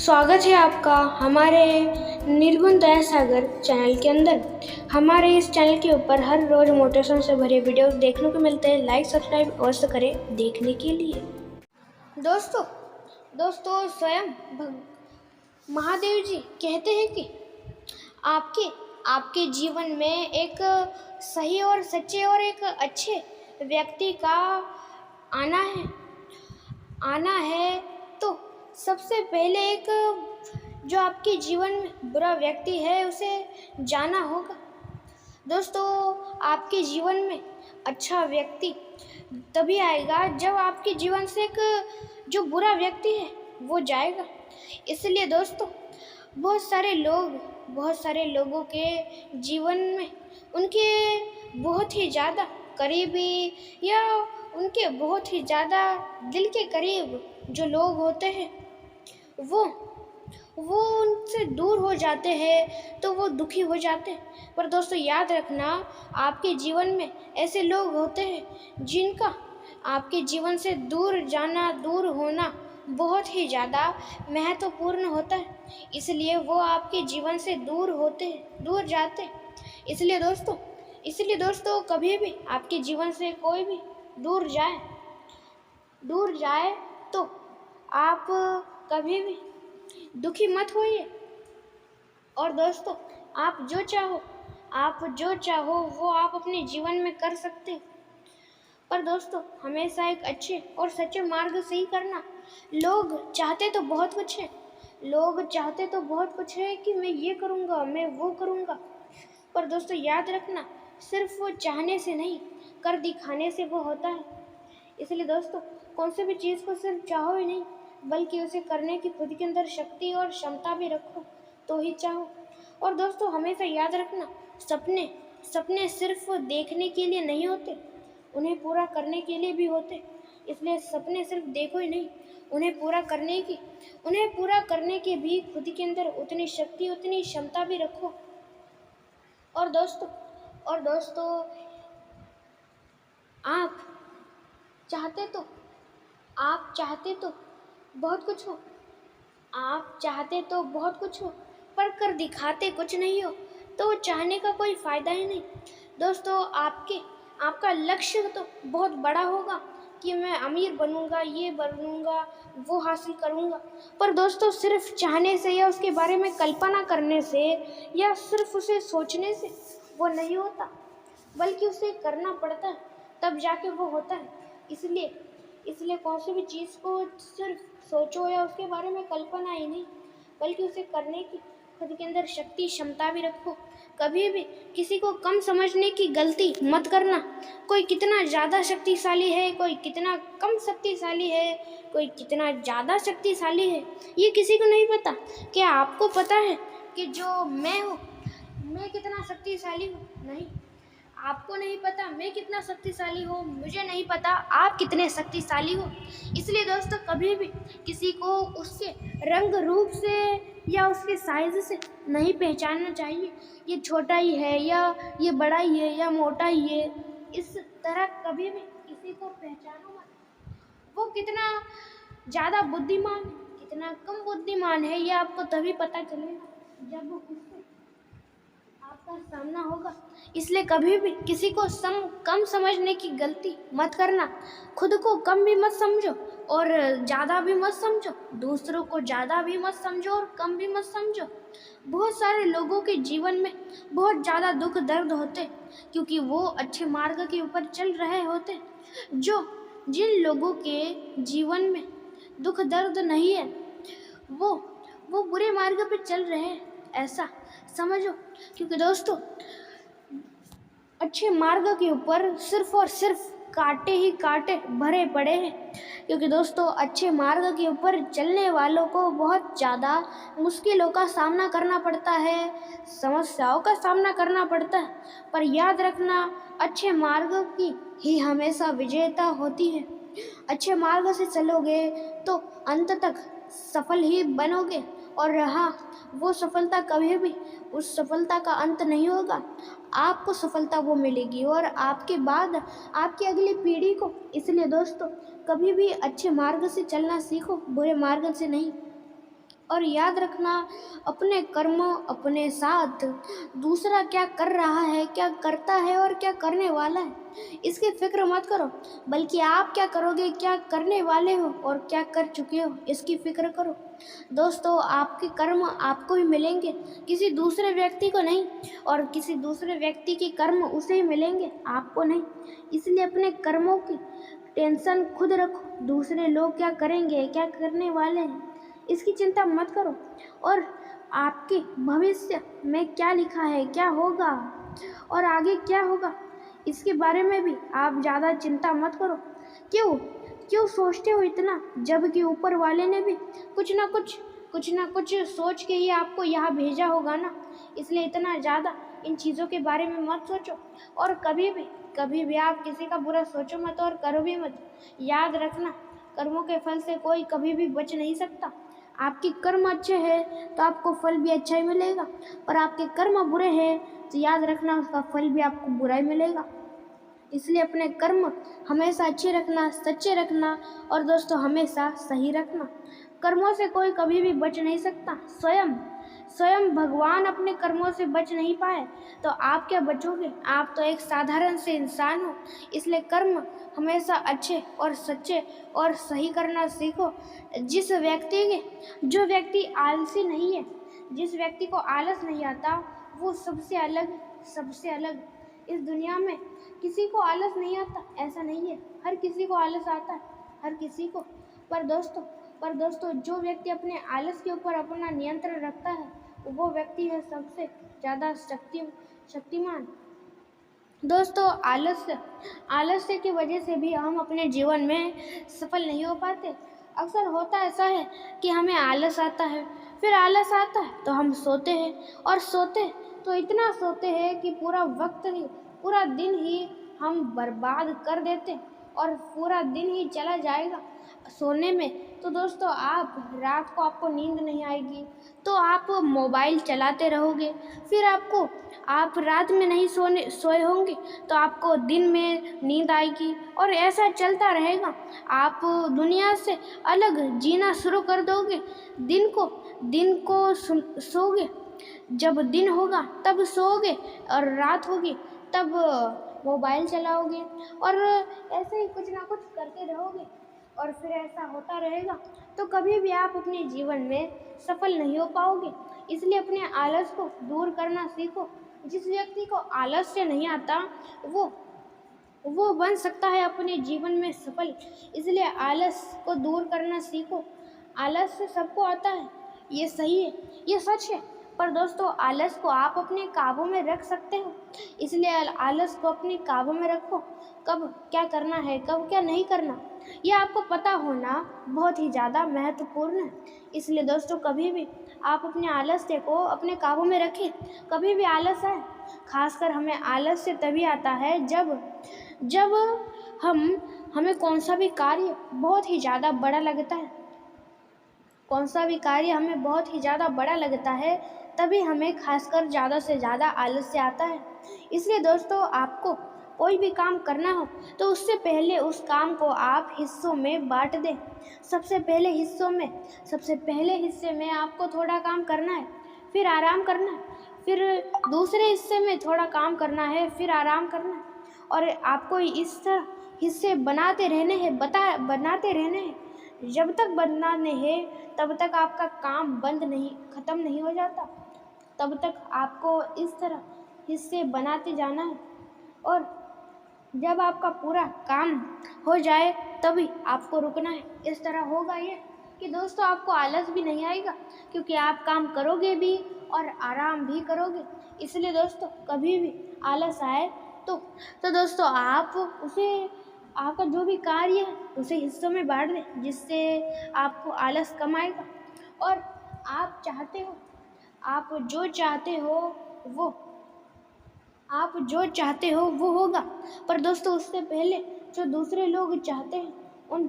स्वागत है आपका हमारे निर्गुण दया सागर चैनल के अंदर। हमारे इस चैनल के ऊपर हर रोज़ मोटिवेशन से भरे वीडियोस देखने को मिलते हैं। लाइक सब्सक्राइब अवश्य करें देखने के लिए। दोस्तों स्वयं महादेव जी कहते हैं कि आपके जीवन में एक सही और सच्चे और एक अच्छे व्यक्ति का आना है तो सबसे पहले एक जो आपके जीवन में बुरा व्यक्ति है उसे जाना होगा। दोस्तों आपके जीवन में अच्छा व्यक्ति तभी आएगा जब आपके जीवन से एक जो बुरा व्यक्ति है वो जाएगा। इसलिए दोस्तों बहुत सारे लोगों के जीवन में उनके बहुत ही ज़्यादा करीबी या उनके बहुत ही ज़्यादा दिल के करीब जो लोग होते हैं वो उनसे दूर हो जाते हैं तो वो दुखी हो जाते हैं। पर दोस्तों याद रखना आपके जीवन में ऐसे लोग होते हैं जिनका आपके जीवन से दूर होना बहुत ही ज़्यादा महत्वपूर्ण होता है। इसलिए वो आपके जीवन से दूर जाते हैं। इसलिए दोस्तों कभी भी आपके जीवन से कोई भी दूर जाए तो आप कभी भी दुखी मत होइए। और दोस्तों आप जो चाहो वो आप अपने जीवन में कर सकते हो। पर दोस्तों हमेशा एक अच्छे और सच्चे मार्ग से ही करना। लोग चाहते तो बहुत कुछ है कि मैं ये करूँगा, मैं वो करूँगा। पर दोस्तों याद रखना सिर्फ वो चाहने से नहीं, कर दिखाने से वो होता है। इसलिए दोस्तों कौन सी भी चीज़ को सिर्फ चाहो ही नहीं बल्कि उसे करने की खुद के अंदर शक्ति और क्षमता भी रखो तो ही चाहो। और दोस्तों हमेशा याद रखना सपने सिर्फ देखने के लिए नहीं होते, उन्हें पूरा करने के लिए भी होते। इसलिए सपने सिर्फ देखो ही नहीं, उन्हें पूरा करने की भी खुद के अंदर उतनी शक्ति उतनी क्षमता भी रखो। और दोस्तों आप चाहते तो बहुत कुछ हो पर कर दिखाते कुछ नहीं हो तो वो चाहने का कोई फ़ायदा ही नहीं। दोस्तों आपका लक्ष्य तो बहुत बड़ा होगा कि मैं अमीर बनूंगा, ये बनूंगा, वो हासिल करूंगा। पर दोस्तों सिर्फ चाहने से या उसके बारे में कल्पना करने से या सिर्फ उसे सोचने से वो नहीं होता बल्कि उसे करना पड़ता है, तब जाके वो होता है। इसलिए कौन सी भी चीज़ को सिर्फ सोचो या उसके बारे में कल्पना ही नहीं बल्कि उसे करने की खुद के अंदर शक्ति क्षमता भी रखो। कभी भी किसी को कम समझने की गलती मत करना। कोई कितना ज़्यादा शक्तिशाली है, कोई कितना कम शक्तिशाली है, कोई कितना ज़्यादा शक्तिशाली है, ये किसी को नहीं पता। क्या आपको पता है कि जो मैं हूँ मैं कितना शक्तिशाली हूँ? नहीं, आपको नहीं पता मैं कितना शक्तिशाली हूँ, मुझे नहीं पता आप कितने शक्तिशाली हो। इसलिए दोस्तों कभी भी किसी को उसके रंग रूप से या उसके साइज से नहीं पहचानना चाहिए। ये छोटा ही है या ये बड़ा ही है या मोटा ही है, इस तरह कभी भी किसी को पहचानो मत। वो कितना ज़्यादा बुद्धिमान कितना कम बुद्धिमान है ये आपको तभी पता चलेगा जब उससे आपका सामना होगा। इसलिए कभी भी किसी को कम समझने की गलती मत करना। खुद को कम भी मत समझो और ज़्यादा भी मत समझो, दूसरों को ज़्यादा भी मत समझो और कम भी मत समझो। बहुत सारे लोगों के जीवन में बहुत ज़्यादा दुख दर्द होते क्योंकि वो अच्छे मार्ग के ऊपर चल रहे होते। जिन लोगों के जीवन में दुख दर्द नहीं है वो बुरे मार्ग पे चल रहे हैं, ऐसा समझो। क्योंकि दोस्तों अच्छे मार्ग के ऊपर सिर्फ और सिर्फ कांटे ही कांटे भरे पड़े हैं। क्योंकि दोस्तों अच्छे मार्ग के ऊपर चलने वालों को बहुत ज़्यादा मुश्किलों का सामना करना पड़ता है, समस्याओं का सामना करना पड़ता है। पर याद रखना अच्छे मार्ग की ही हमेशा विजेता होती है। अच्छे मार्ग से चलोगे तो अंत तक सफल ही बनोगे। और रहा वो सफलता, कभी भी उस सफलता का अंत नहीं होगा। आपको सफलता वो मिलेगी और आपके बाद आपकी अगली पीढ़ी को। इसलिए दोस्तों कभी भी अच्छे मार्ग से चलना सीखो, बुरे मार्ग से नहीं। और याद रखना, अपने कर्म अपने साथ दूसरा क्या कर रहा है, क्या करता है और क्या करने वाला है, इसकी फिक्र मत करो, बल्कि आप क्या करोगे, क्या करने वाले हो और क्या कर चुके हो, इसकी फिक्र करो। दोस्तों, आपके कर्म आपको ही मिलेंगे, किसी दूसरे व्यक्ति को नहीं, और किसी दूसरे व्यक्ति के कर्म उसे ही मिलेंगे, आपको नहीं। इसलिए अपने कर्मों की टेंशन खुद रखो, दूसरे लोग क्या करेंगे, क्या करने वाले हैं, इसकी चिंता मत करो। और आपके भविष्य में क्या लिखा है, क्या होगा और आगे क्या होगा, इसके बारे में भी आप ज़्यादा चिंता मत करो। क्यों क्यों सोचते हो इतना, जबकि ऊपर वाले ने भी कुछ ना कुछ सोच के ही आपको यहाँ भेजा होगा ना। इसलिए इतना ज़्यादा इन चीज़ों के बारे में मत सोचो, और कभी भी आप किसी का बुरा सोचो मत और करो भी मत। याद रखना, कर्मों के फल से कोई कभी भी बच नहीं सकता। आपके कर्म अच्छे हैं तो आपको फल भी अच्छा ही मिलेगा, और आपके कर्म बुरे हैं तो याद रखना, उसका फल भी आपको बुरा ही मिलेगा। इसलिए अपने कर्म हमेशा अच्छे रखना, सच्चे रखना, और दोस्तों हमेशा सही रखना। कर्मों से कोई कभी भी बच नहीं सकता। स्वयं भगवान अपने कर्मों से बच नहीं पाए तो आप क्या बचोगे, आप तो एक साधारण से इंसान हो। इसलिए कर्म हमेशा अच्छे और सच्चे और सही करना सीखो। जो व्यक्ति आलसी नहीं है, जिस व्यक्ति को आलस नहीं आता, वो सबसे अलग इस दुनिया में किसी को आलस नहीं आता, ऐसा नहीं है, हर किसी को आलस आता है, हर किसी को। पर दोस्तों जो व्यक्ति अपने आलस के ऊपर अपना नियंत्रण रखता है, वो व्यक्ति है सबसे ज़्यादा शक्तिमान। दोस्तों, आलस्य की वजह से भी हम अपने जीवन में सफल नहीं हो पाते। अक्सर होता ऐसा है कि हमें आलस आता है, फिर आलस आता है तो हम सोते हैं, और तो इतना सोते हैं कि पूरा दिन ही हम बर्बाद कर देते, और पूरा दिन ही चला जाएगा सोने में। तो दोस्तों, रात को आपको नींद नहीं आएगी तो आप मोबाइल चलाते रहोगे, फिर आप रात में नहीं सोए होंगे तो आपको दिन में नींद आएगी, और ऐसा चलता रहेगा। आप दुनिया से अलग जीना शुरू कर दोगे। दिन को सोओगे, जब दिन होगा तब सोओगे, और रात होगी तब मोबाइल चलाओगे, और ऐसे ही कुछ ना कुछ करते रहोगे, और फिर ऐसा होता रहेगा तो कभी भी आप अपने जीवन में सफल नहीं हो पाओगे। इसलिए अपने आलस को दूर करना सीखो। जिस व्यक्ति को आलस्य नहीं आता, वो बन सकता है अपने जीवन में सफल। इसलिए आलस को दूर करना सीखो। आलस सबको आता है, ये सही है, ये सच है, पर दोस्तों आलस को आप अपने काबू में रख सकते हो। इसलिए आलस को अपने काबू में रखो। कब क्या करना है, कब क्या नहीं करना, यह आपको पता होना बहुत ही ज़्यादा महत्वपूर्ण है। इसलिए दोस्तों, कभी भी आप अपने आलस्य को अपने काबू में रखें। कभी भी आलस आए, खासकर हमें आलस्य तभी आता है जब हमें कौन सा भी कार्य बहुत ही ज़्यादा बड़ा लगता है, तभी हमें खासकर ज़्यादा से ज़्यादा आलस्य आता है। इसलिए दोस्तों, आपको कोई भी काम करना हो तो उससे पहले उस काम को आप हिस्सों में बांट दें। सबसे पहले हिस्से में आपको थोड़ा काम करना है, फिर आराम करना है, फिर दूसरे हिस्से में थोड़ा काम करना है, फिर आराम करना है, और आपको इस तरह हिस्से बनाते रहने हैं। जब तक बनाने हैं तब तक आपका काम ख़त्म नहीं हो जाता, तब तक आपको इस तरह हिस्से बनाते जाना है, और जब आपका पूरा काम हो जाए तभी आपको रुकना है। इस तरह होगा ये कि दोस्तों आपको आलस भी नहीं आएगा, क्योंकि आप काम करोगे भी और आराम भी करोगे। इसलिए दोस्तों, कभी भी आलस आए तो दोस्तों आपका जो भी कार्य है उसे हिस्सों में बांट दें, जिससे आपको आलस कम आएगा, और आप जो चाहते हो वो होगा। पर दोस्तों, उससे पहले जो दूसरे लोग चाहते हैं उन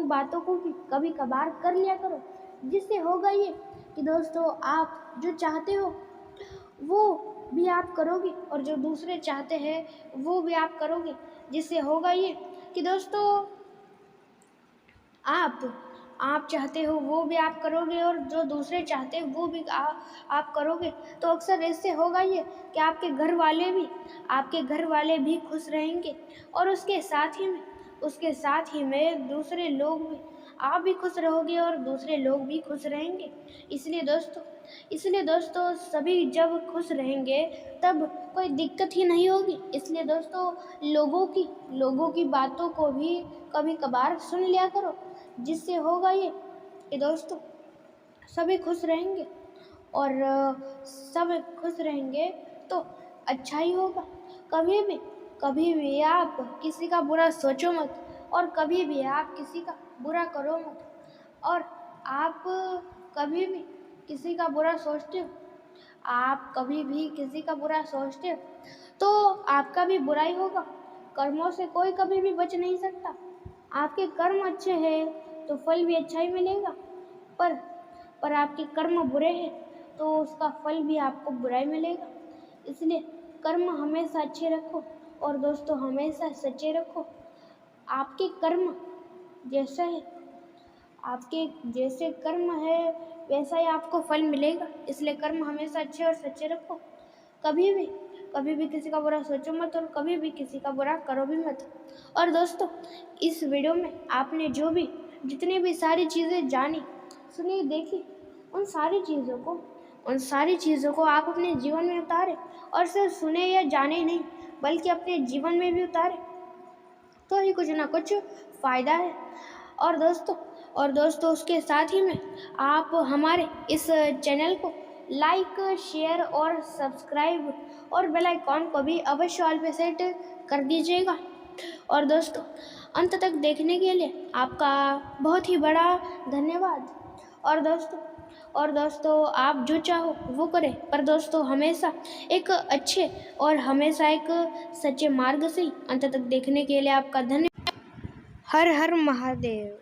बातों को भी कभी कभार कर लिया करो, जिससे होगा ये कि दोस्तों आप जो चाहते हो वो भी आप करोगे, और जो दूसरे चाहते हैं वो भी आप करोगे, जिससे होगा ये कि दोस्तों आप आप चाहते हो वो भी आप करोगे और जो दूसरे चाहते हैं वो भी आप करोगे, तो अक्सर इससे होगा ये कि आपके घर वाले भी खुश रहेंगे और उसके साथ ही में दूसरे लोग भी, आप भी खुश रहोगे और दूसरे लोग भी खुश रहेंगे। इसलिए दोस्तों सभी जब खुश रहेंगे तब कोई दिक्कत ही नहीं होगी। इसलिए दोस्तों लोगों की बातों को भी कभी कभार सुन लिया करो, जिससे होगा ये कि दोस्तों सभी खुश रहेंगे और सब खुश रहेंगे तो अच्छा ही होगा। कभी भी आप किसी का बुरा सोचो मत और कभी भी आप किसी का बुरा करो मत। और आप कभी भी किसी का बुरा सोचते हो तो आपका भी बुरा ही होगा। कर्मों से कोई कभी भी बच नहीं सकता। आपके कर्म अच्छे हैं तो फल भी अच्छा ही मिलेगा, पर आपके कर्म बुरे हैं तो उसका फल भी आपको बुरा ही मिलेगा। इसलिए कर्म हमेशा अच्छे रखो और दोस्तों हमेशा सच्चे रखो। आपके कर्म जैसे कर्म है वैसा ही आपको फल मिलेगा। इसलिए कर्म हमेशा अच्छे और सच्चे रखो। कभी भी किसी का बुरा सोचो मत और कभी भी किसी का बुरा करो भी मत। और दोस्तों इस वीडियो में आपने जितनी भी सारी चीज़ें जानी, सुनी, देखी, उन सारी चीज़ों को आप अपने जीवन में उतारें और सिर्फ सुने या जाने ही नहीं बल्कि अपने जीवन में भी उतारें, तो ही कुछ ना कुछ फ़ायदा है। और दोस्तों उसके साथ ही में आप हमारे इस चैनल को लाइक, शेयर और सब्सक्राइब और बेल आइकॉन को भी अवश्य ऑल पे सेट कर दीजिएगा। और दोस्तों अंत तक देखने के लिए आपका बहुत ही बड़ा धन्यवाद। और दोस्तों आप जो चाहो वो करें, पर दोस्तों हमेशा एक अच्छे और हमेशा एक सच्चे मार्ग से ही अंत तक देखने के लिए आपका धन्यवाद। हर हर महादेव।